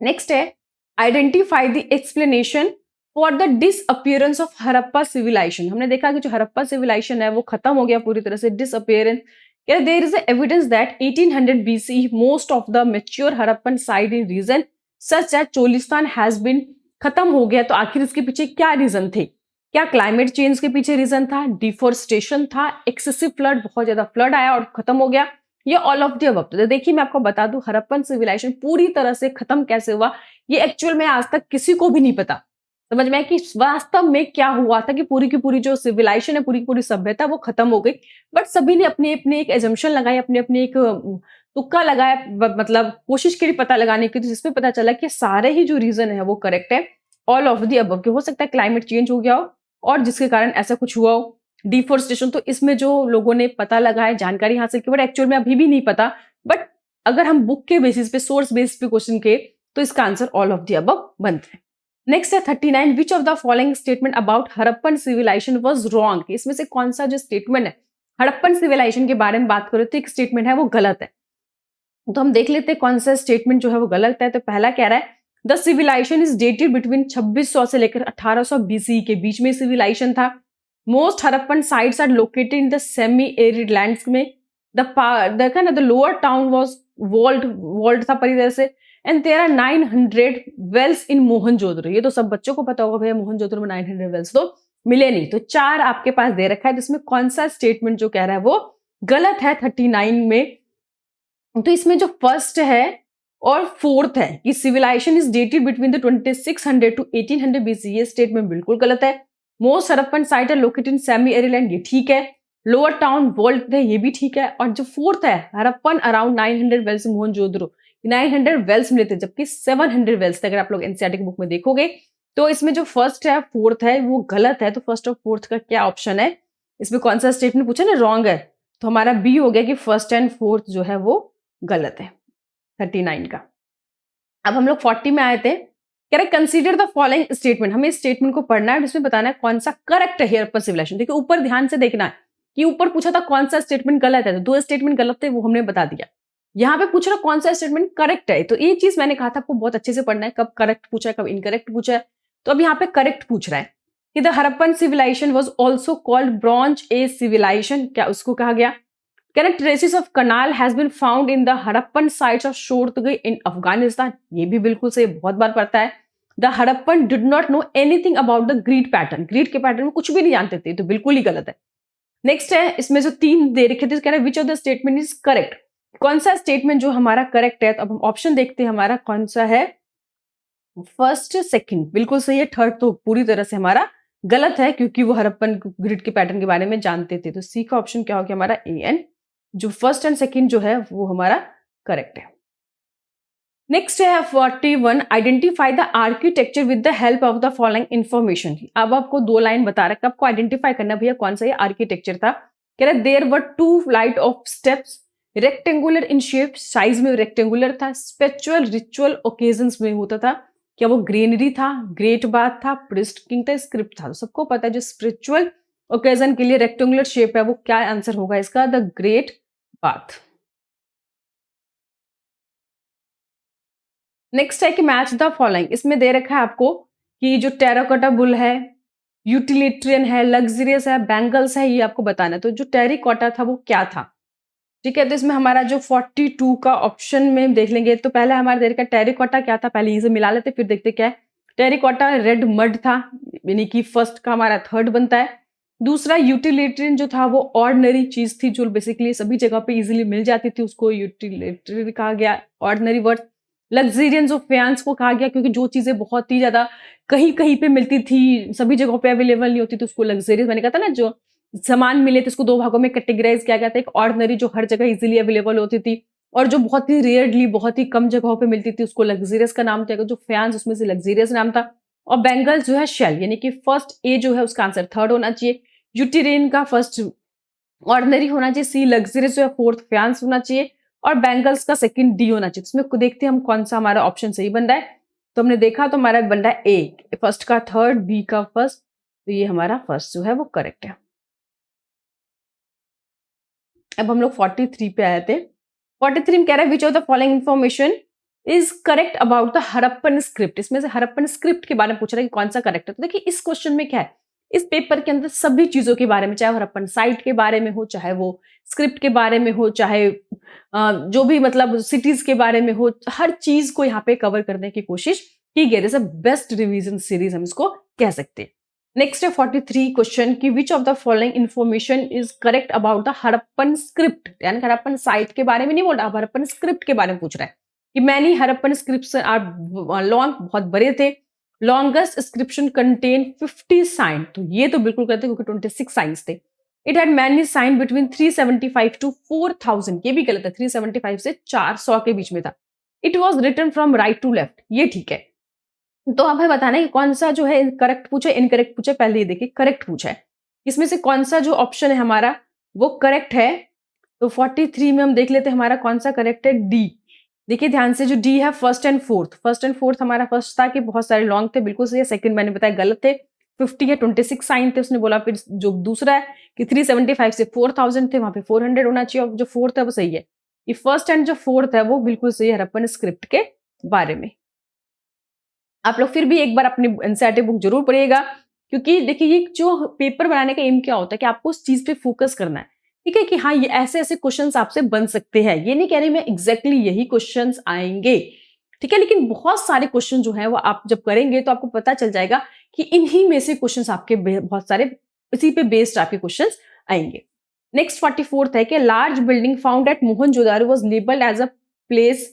नेक्स्ट है identify the explanation for the disappearance of Harappa civilisation. हमने देखा कि जो हड़प्पा सिविलाइजेशन है वो खत्म हो गया पूरी तरह से, disappearance. There is evidence that 1800 BC most of the mature Harappan site in region such that Cholistan has been खत्म हो गया। तो आखिर इसके पीछे क्या रीजन थे, क्या क्लाइमेट चेंज के पीछे रीजन था, डिफोरेस्टेशन था, एक्सेसिव फ्लड, बहुत ज्यादा फ्लड आया और खत्म हो गया, ये ऑल ऑफ द अबव। तो देखिए मैं आपको बता दूं हड़प्पन सिविलाइजेशन पूरी तरह से खत्म कैसे हुआ, ये एक्चुअल में आज तक किसी को भी नहीं पता। समझ में कि वास्तव में क्या हुआ था कि पूरी की पूरी जो सिविलाइजेशन है, पूरी की पूरी सभ्यता वो खत्म हो गई। बट सभी ने अपनी अपनी एक एजम्पशन लगाई, अपनी अपनी एक तुक्का लगाया, मतलब कोशिश करी पता लगाने की, तो जिसमें पता चला कि सारे ही जो रीजन है वो करेक्ट है, ऑल ऑफ द अबव, कि हो सकता है क्लाइमेट चेंज हो गया हो और जिसके कारण ऐसा कुछ हुआ हो, डिफोरेस्टेशन। तो इसमें जो लोगों ने पता लगाया, जानकारी हासिल की, बट एक्चुअल में अभी भी नहीं पता, बट अगर हम बुक के बेसिस पे, सोर्स बेसिस पे क्वेश्चन के, तो इसका answer all of the above बनता है। नेक्स्ट है 39, which of the following statement about Harappan civilisation was wrong, इसमें से कौन सा जो स्टेटमेंट है हड़प्पन सिविलाइजेशन के बारे में बात करें तो एक स्टेटमेंट है वो गलत है। तो हम देख लेते हैं कौन सा स्टेटमेंट जो है वो गलत है। तो पहला कह रहा है the civilisation is dated between 2600 से लेकर 1800 बीसी के बीच में सिविलाइजेशन था। Most Harappan sites are located in the semi arid lands में। देखा ना, the lower town was walled था पूरी तरह से, and there are 900 wells in Mohenjodaro. ये तो सब बच्चों को पता होगा भैया, मोहनजोदड़ो में 900 वेल्स तो मिले नहीं। तो 4 आपके पास दे रखा है, जिसमें कौन सा स्टेटमेंट जो कह रहा है वो गलत है 39 में। तो इसमें जो फर्स्ट है और फोर्थ है कि civilization is dated between the 2600 to 1800 BC, ये स्टेटमेंट बिल्कुल गलत है। मोस्ट हड़प्पन साइट है located in semi arid land, ये ठीक है। लोअर टाउन वॉल्ट है, ये भी ठीक है। और जो फोर्थ है Harappan around 900 wells Mohenjodaro, 900 wells मिले थे जबकि 700 वेल्स थे, अगर आप लोग एनसीईआरटी की बुक में देखोगे। तो इसमें जो फर्स्ट है फोर्थ है वो गलत है। तो फर्स्ट और फोर्थ का क्या ऑप्शन है, इसमें कौन सा स्टेटमेंट पूछा ना रॉन्ग है, तो हमारा बी हो गया कि फर्स्ट एंड फोर्थ जो है वो गलत है 39 का। अब हम लोग 40 में आए थे, कह रहे कंसीडर द फॉलोइंग स्टेटमेंट, हमें इस स्टेटमेंट को पढ़ना है और इसमें बताना है कौन सा करेक्ट है हड़प्पन सिविलाइजेशन। देखिए ऊपर ध्यान से देखना है कि ऊपर पूछा था कौन सा स्टेटमेंट गलत है, तो 2 स्टेटमेंट गलत थे वो हमने बता दिया। यहाँ पे पूछ रहा कौन सा स्टेटमेंट करेक्ट है, तो ये चीज मैंने कहा था आपको बहुत अच्छे से पढ़ना है, कब करेक्ट पूछा है कब इनकरेक्ट पूछा है। तो अब यहाँ पे करेक्ट पूछ रहा है कि the Harappan civilisation was also called bronze age civilization, क्या उसको कहा गया। Correct, traces of canal has been found in the Harappan sites of Shortgai in Afghanistan, ये भी बिल्कुल सही, बहुत बार पढ़ता है। The Harappan did not know anything about the grid pattern, grid के पैटर्न में कुछ भी नहीं जानते थे, तो बिल्कुल ही गलत है। नेक्स्ट है, इसमें जो 3 दे रखे थे, कह रहा है which of the statement is correct, कौन सा स्टेटमेंट जो हमारा करेक्ट है। तो अब हम ऑप्शन देखते हैं हमारा कौन सा है, फर्स्ट सेकंड बिल्कुल सही है, थर्ड तो पूरी तरह से हमारा गलत है क्योंकि वो हड़प्पन ग्रिड के पैटर्न के बारे में जानते थे। तो सी का ऑप्शन क्या हो गया हमारा ए एन, जो फर्स्ट एंड सेकंड जो है वो हमारा करेक्ट है। नेक्स्ट है 41, identify the architecture with the help of the following information. अब आपको 2 लाइन बता रहा है, आपको आइडेंटिफाई करना भैया कौन सा ये आर्किटेक्चर था। कह रहा है there were 2 flight of steps, rectangular in shape, size में रेक्टेंगुलर था, स्पिरिचुअल रिचुअल ओकेजन्स में होता था। क्या वो ग्रेनरी था, ग्रेट बाथ था, प्रिस्ट किंग था, स्क्रिप्ट था। तो सबको पता है जो स्पिरिचुअल ओकेजन के लिए रेक्टेंगुलर शेप है वो क्या आंसर होगा इसका, द ग्रेट बाथ। नेक्स्ट है कि मैच द फॉलोइंग, इसमें दे रखा है आपको कि जो टेराकोटा बुल है, यूटिलिट्रियन है, लग्जरियस है, बैंगल्स है, ये आपको बताना है। तो जो टेरिकोटा था वो क्या था, ठीक है। तो इसमें हमारा जो 42 का ऑप्शन में देख लेंगे, तो पहले हमारे दे रखा है टेरिकोटा क्या था, पहले इसे मिला लेते फिर देखते क्या है। टेरिकोटा रेड मड था, यानी कि फर्स्ट का हमारा थर्ड बनता है। दूसरा यूटिलिट्रियन जो था वो ऑर्डिनरी चीज थी जो बेसिकली सभी जगह पे इजीली मिल जाती थी, उसको यूटिलिटरी कहा गया, ऑर्डिनरी वर्ड। लग्जरियंस ऑफ फैंस को कहा गया क्योंकि जो चीजें बहुत ही ज्यादा कहीं कहीं पे मिलती थी, सभी जगहों पे अवेलेबल नहीं होती थी, उसको लग्जरियस, मैंने कहा था ना, जो सामान मिले थे उसको 2 भागों में कैटेगराइज किया गया था। एक ऑर्डिनरी जो हर जगह इजीली अवेलेबल होती थी, और जो बहुत ही रेयरली बहुत ही कम जगहों पे मिलती थी उसको लग्जरियस का नाम था। जो फैंस उसमें से लग्जरियस नाम था। और बेंगल्स जो है शेल, यानी कि फर्स्ट ए जो है उसका आंसर थर्ड होना चाहिए। यूटिरेन का फर्स्ट ऑर्डिनरी होना चाहिए, सी लग्जरियस जो है फोर्थ फैंस होना चाहिए, और बैंगल्स का सेकंड डी होना चाहिए। इसमें देखते हैं हम कौन सा हमारा ऑप्शन सही बन रहा है। तो हमने देखा तो हमारा बन रहा है ए, फर्स्ट का थर्ड, बी का फर्स्ट, तो ये हमारा फर्स्ट जो है वो करेक्ट है। अब हम लोग 43 पे आए थे। 43 में कह रहा है which of the following information is correct about the Harappan script, इसमें से हड़प्पन स्क्रिप्ट के बारे में पूछ रहा है कि कौन सा करेक्ट है। तो देखिए इस क्वेश्चन में क्या है, इस पेपर के अंदर सभी चीजों के बारे में, चाहे हड़प्पन साइट के बारे में हो, चाहे वो स्क्रिप्ट के बारे में हो, चाहे जो भी मतलब सिटीज के बारे में हो, हर चीज को यहाँ पे कवर करने की कोशिश की गई। जैसे बेस्ट रिवीजन सीरीज हम इसको कह सकते हैं। नेक्स्ट है 43 क्वेश्चन की विच of the following information is correct about the Harappan script, यानी हड़प्पन साइट के बारे में नहीं बोल रहा, हड़प्पन स्क्रिप्ट के बारे में पूछ रहा है कि many Harappan scripts are long, बहुत बड़े थे। लॉन्गेस्ट स्क्रिप्शन कंटेन 50 साइन, तो ये तो बिल्कुल करते क्योंकि 26 साइंस थे। It had many sign between 375 to 4000, ये भी गलत है, 375 से 400 के बीच में था। It was written from right to left, ये ठीक है। तो अब हमें बताना है कि कौन सा जो है करेक्ट पूछा, इनकरेक्ट पूछा। पहले ये देखिए करेक्ट पूछा है, इसमें से कौन सा जो ऑप्शन है हमारा वो करेक्ट है। तो 43 में हम देख लेते हैं हमारा कौन सा करेक्ट है, डी। देखिए ध्यान से, जो डी है first and fourth, first and fourth हमारा फर्स्ट था कि बहुत सारे लॉन्ग थे, बिल्कुल सही है। सेकंड मैंने बताया गलत थे, 50 या 26 साइन थे उसने बोला। फिर जो दूसरा है कि 375 से 4000 थे, वहां पे 400 होना चाहिए, और जो फोर्थ है वो सही है। ये फर्स्ट एंड जो फोर्थ है वो बिल्कुल सही है हड़प्पन स्क्रिप्ट के बारे में। आप लोग फिर भी एक बार अपनी एनसीईआरटी बुक जरूर पढ़िएगा, क्योंकि देखिए ये जो पेपर बनाने का एम क्या होता है कि आपको उस चीज पे फोकस करना है, ठीक है, कि हाँ ये ऐसे ऐसे क्वेश्चंस आपसे बन सकते हैं। ये नहीं कह रही मैं एग्जैक्टली यही क्वेश्चंस आएंगे, ठीक है, लेकिन बहुत सारे क्वेश्चन जो है वो आप जब करेंगे तो आपको पता चल जाएगा कि इन्हीं में से क्वेश्चंस आपके बहुत सारे इसी पे बेस्ड आपके क्वेश्चंस आएंगे। नेक्स्ट 44th है कि large building found at Mohenjodaro was labelled as a place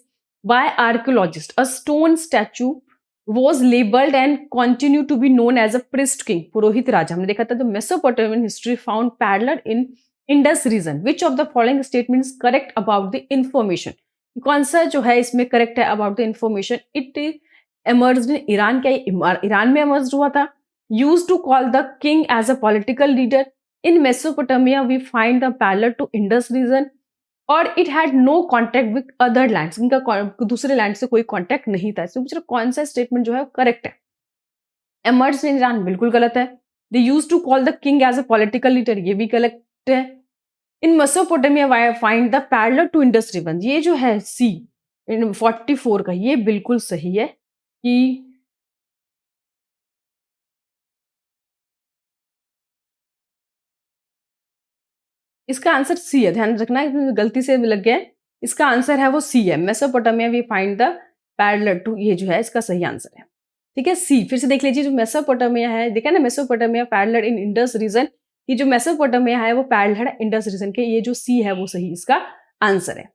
by archaeologist, a stone statue was labeled and continue to be known as a priest king, पुरोहित राजा। हमने देखा था the Mesopotamian history found parallel in Indus region. Which of the following statement is correct about the information? कौन सा जो है इसमें correct है about the information? It emerged in Iran, क्या ये ईरान में emerged हुआ था? Used to call the king as a political leader. In Mesopotamia we find the parallel to Indus region. और it had no contact with other lands, इनका दूसरे land से कोई कॉन्टेक्ट नहीं था। इसमें पूछा कौन सा स्टेटमेंट जो है करेक्ट है। एमर्ज इन ईरान बिल्कुल गलत है। They use to call the king as a political leader, ये भी गलत है। In Mesopotamia find the parallel to Indus river, ये जो है सी इन 44 का, ये बिल्कुल सही है कि इसका आंसर सी है। ध्यान रखना गलती से लग गया है, इसका आंसर है वो सी है। Mesopotamia we find the parallel to, ये जो है इसका सही आंसर है, ठीक है, सी। फिर से देख लीजिए, जो मेसोपोटामिया है, देखा ना, Mesopotamia parallel in Indus region, ये जो मेसोपोटामिया है वो पैरेलल है इंडस रीजन के, ये जो सी है वो सही इसका आंसर है।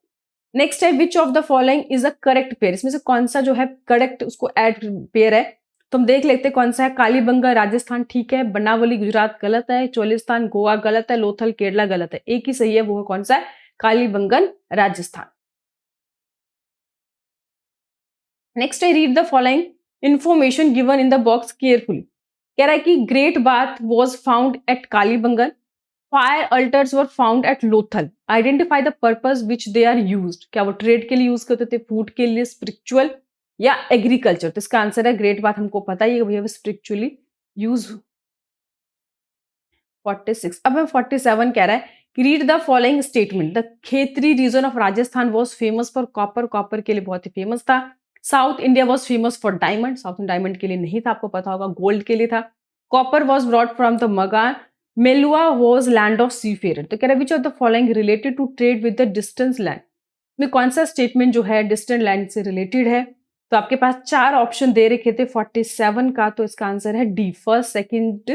नेक्स्ट है which of the following is a correct pair, इसमें से कौन सा जो है करेक्ट उसको एड पेयर है। तो हम देख लेते हैं कौन सा है। कालीबंगा राजस्थान ठीक है, बनावली गुजरात गलत है, चोलिस्तान गोवा गलत है, लोथल केरला गलत है। एक ही सही है, वो कौन सा है, कालीबंगन राजस्थान। नेक्स्ट है read the following information given in the box carefully. कह रहा है कि great bath was found at Kalibangan, fire altars were found at Lothal, identify the purpose which they are used, क्या वो ट्रेड के लिए यूज करते थे, फूड के लिए, स्पिरिचुअल या एग्रीकल्चर। तो इसका आंसर है ग्रेट बात, हमको पता ही है भैया स्पिरिचुअली यूज। 46, अब हम 47 कह रहा है कि read the following statement. The Khetri region of Rajasthan was famous for copper, copper के लिए बहुत ही फेमस था। South India was famous for diamond, south diamond के लिए नहीं था, आपको पता होगा, गोल्ड के लिए था। Copper was brought from the Magan, Meluhha was land of seafarer. तो कह रहा है which of the following related to trade with the distance land, में कौन सा स्टेटमेंट जो है डिस्टेंट लैंड से रिलेटेड है। तो आपके पास चार ऑप्शन दे रखे थे 47 का, तो इसका आंसर है D, first second,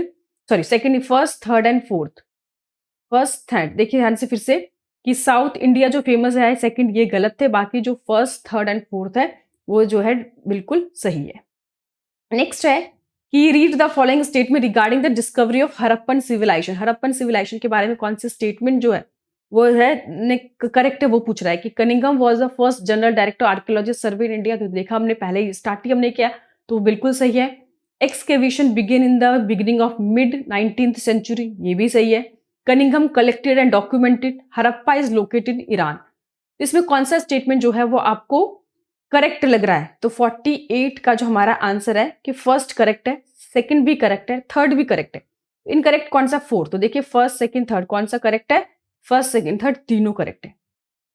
sorry second, first third and fourth. First third देखिए ध्यान से फिर से कि साउथ इंडिया जो फेमस है सेकंड, ये गलत थे, बाकी जो फर्स्ट थर्ड एंड फोर्थ है वो जो है बिल्कुल सही है। नेक्स्ट है कि read the following statement regarding the discovery of Harappan civilization. Harappan civilization के बारे में कौन से स्टेटमेंट जो है वो है करेक्ट है, वो पूछ रहा है कि Cunningham was the first general director archaeologist survey in India. तो देखा हमने पहले ही स्टार्ट ही हमने किया, तो बिल्कुल सही है। Excavation begin in the beginning of mid 19th century, ये भी सही है। Cunningham collected and documented, Harappa is located Iran. इसमें कौन सा स्टेटमेंट जो है वो आपको करेक्ट लग रहा है। तो 48 का जो हमारा आंसर है कि फर्स्ट करेक्ट है, सेकंड भी करेक्ट है, थर्ड भी करेक्ट है। इनकरेक्ट कौन सा, फोर्थ। तो देखिए फर्स्ट सेकंड थर्ड कौन सा करेक्ट है, फर्स्ट सेकंड थर्ड तीनों करेक्ट है।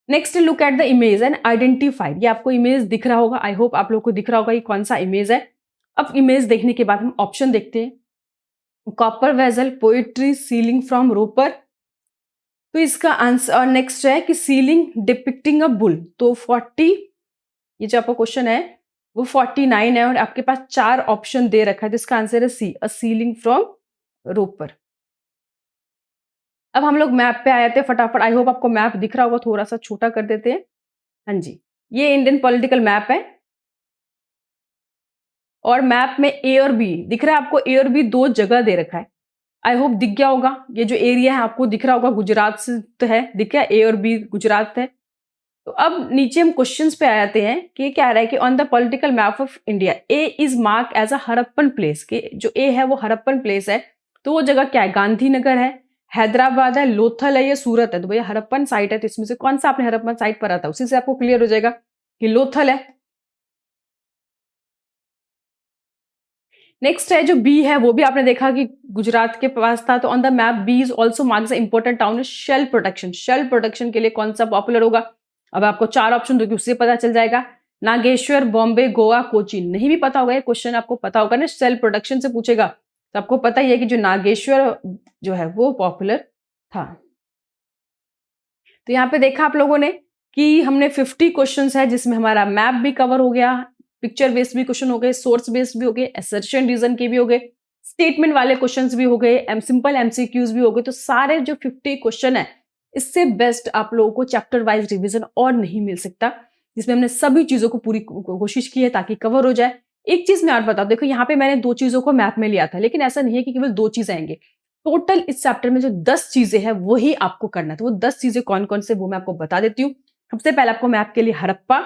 Next look at the image and identify. ये आपको इमेज दिख रहा होगा, आई होप आप लोग को दिख रहा होगा ये कौन सा इमेज है। अब इमेज देखने के बाद हम ऑप्शन देखते हैं। Copper vessel, pottery, sealing from Ropar. तो इसका आंसर, और नेक्स्ट है कि सीलिंग डिपिक्टिंग अ बुल। तो 40, ये जो आपका क्वेश्चन है वो 49 है, और आपके पास चार ऑप्शन दे रखा है, तो इसका आंसर है सी, अ सीलिंग फ्रॉम रोपर। अब हम लोग मैप पे आ जाते हैं फटाफट। आई होप आपको मैप दिख रहा होगा, थोड़ा सा छोटा कर देते हैं। हाँ जी, ये इंडियन पॉलिटिकल मैप है, और मैप में ए और बी दिख रहा है आपको। ए और बी दो जगह दे रखा है। आई होप दिख गया होगा। ये जो एरिया है आपको दिख रहा होगा, गुजरात से तो है, दिख गया, ए और बी गुजरात है। तो अब नीचे हम क्वेश्चंस पे आ जाते हैं कि क्या रहा है कि on the political map of India A is mark as a Harappan place, कि जो ए है वो हड़प्पन प्लेस है। तो वो जगह क्या है? गांधीनगर है, हैदराबाद है, लोथल है या सूरत है। तो भैया हड़प्पन साइट है, तो इसमें से कौन सा आपने हड़प्पन साइट पढ़ा था? उसी से आपको क्लियर हो जाएगा कि लोथल है। नेक्स्ट है जो बी है, वो भी आपने देखा कि गुजरात के पास था। तो on the map B is also marks important town shell protection. Shell protection के लिए कौन सा पॉपुलर होगा? अब आपको 4 ऑप्शन दूंगी, उससे पता चल जाएगा। नागेश्वर, बॉम्बे, गोवा, कोची। नहीं भी पता होगा ये क्वेश्चन, आपको पता होगा ना, शेल प्रोटेक्शन से पूछेगा। तो आपको पता ही है कि जो नागेश्वर जो है वो पॉपुलर था। तो यहाँ पे देखा आप लोगों ने कि हमने 50 क्वेश्चंस है, जिसमें हमारा मैप भी कवर हो गया, पिक्चर बेस्ड भी क्वेश्चन हो गए, सोर्स बेस्ड भी हो गए, असर्शन रीजन के भी हो गए, स्टेटमेंट वाले क्वेश्चंस भी हो गए, सिंपल एमसीक्यूज भी हो गए। तो सारे जो 50 क्वेश्चन है, इससे बेस्ट आप लोगों को चैप्टर वाइज रिविजन और नहीं मिल सकता, जिसमें हमने सभी चीजों को पूरी कोशिश की है ताकि कवर हो जाए। एक चीज मैं और बता दूं, देखो यहाँ पे मैंने 2 चीजों को मैप में लिया था, लेकिन ऐसा नहीं है कि केवल 2 चीज आएंगे। टोटल इस चैप्टर में जो 10 चीजें हैं वही आपको करना है। तो वो 10 चीजें कौन कौन से वो मैं आपको बता देती हूँ। सबसे पहले आपको मैप के लिए हड़प्पा,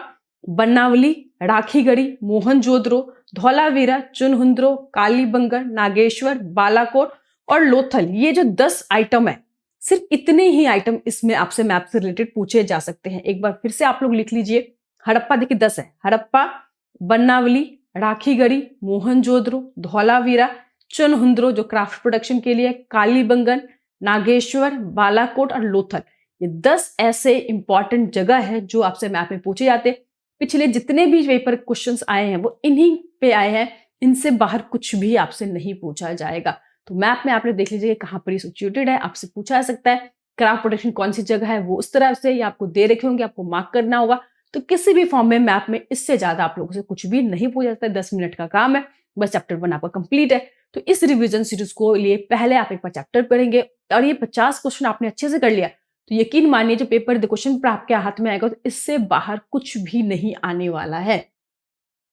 बनावली, राखीगढ़ी, मोहनजोदड़ो, धौलावीरा, चुनहुंद्रो, कालीबंगन, नागेश्वर, बालाकोट और लोथल, ये जो 10 आइटम है, सिर्फ इतने ही आइटम इसमें आपसे मैप से रिलेटेड पूछे जा सकते हैं। एक बार फिर से आप लोग लिख लीजिए। हड़प्पा देखिए 10 है, हड़प्पा, बनावली, राखीगढ़ी, मोहनजोदड़ो, धौलावीरा, चुनहुंद्रो जो क्राफ्ट प्रोडक्शन के लिए, कालीबंगन, नागेश्वर, बालाकोट और लोथल, ये 10 ऐसे इंपॉर्टेंट जगह है जो आपसे मैप में पूछे जाते। पिछले जितने भी पेपर क्वेश्चंस आए हैं वो इन्हीं पे आए हैं, इनसे बाहर कुछ भी आपसे नहीं पूछा जाएगा। तो मैप में आपने देख लीजिए कहाँ पर सिचुएटेड है, आपसे पूछा जा सकता है। क्राफ्ट प्रोडक्शन कौन सी जगह है वो उस तरह से, या आपको दे रखे होंगे, आपको मार्क करना होगा। तो किसी भी फॉर्म में मैप में इससे ज्यादा आप लोगों से कुछ भी नहीं पूछा जाता है। 10 मिनट का काम है, बस चैप्टर 1 आपका कंप्लीट है। तो इस रिवीजन सीरीज को लिए पहले आप एक बार चैप्टर पढ़ेंगे और ये 50 क्वेश्चन आपने अच्छे से कर लिया, तो यकीन मानिए जो पेपर क्वेश्चन पेपर आपके हाथ में आएगा तो इससे बाहर कुछ भी नहीं आने वाला है।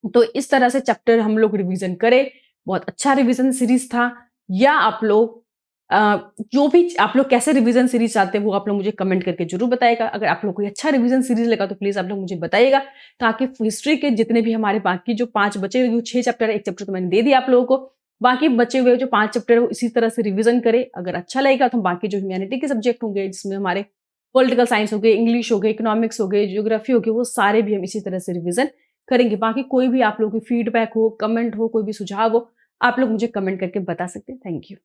तो इस तरह से चैप्टर हम लोग रिवीजन करें। बहुत अच्छा रिवीजन सीरीज था। या आप लोग जो भी आप लोग कैसे रिवीजन सीरीज चाहते हैं वो आप लोग मुझे कमेंट करके जरूर बताइएगा। अगर आप लोग कोई अच्छा रिवीजन सीरीज लगा तो प्लीज आप लोग मुझे बताइएगा, ताकि हिस्ट्री के जितने भी हमारे बाकी जो 5 बचे हुए 6 चैप्टर है, 1 चैप्टर तो मैंने दे दिया आप लोगों को, बाकी बचे हुए जो 5 चैप्टर है वो इसी तरह से रिवीजन करें। अगर अच्छा लगेगा तो हम बाकी जो ह्यूमैनिटी के सब्जेक्ट होंगे, जिसमें हमारे पॉलिटिकल साइंस हो गए, इंग्लिश हो गए, इकोनॉमिक्स हो गए, ज्योग्राफी हो गई, वो सारे भी हम इसी तरह से रिवीजन करेंगे। बाकी कोई भी आप लोगों की फीडबैक हो, कमेंट हो, कोई भी सुझाव हो, आप लोग मुझे कमेंट करके बता सकते हैं। Thank you.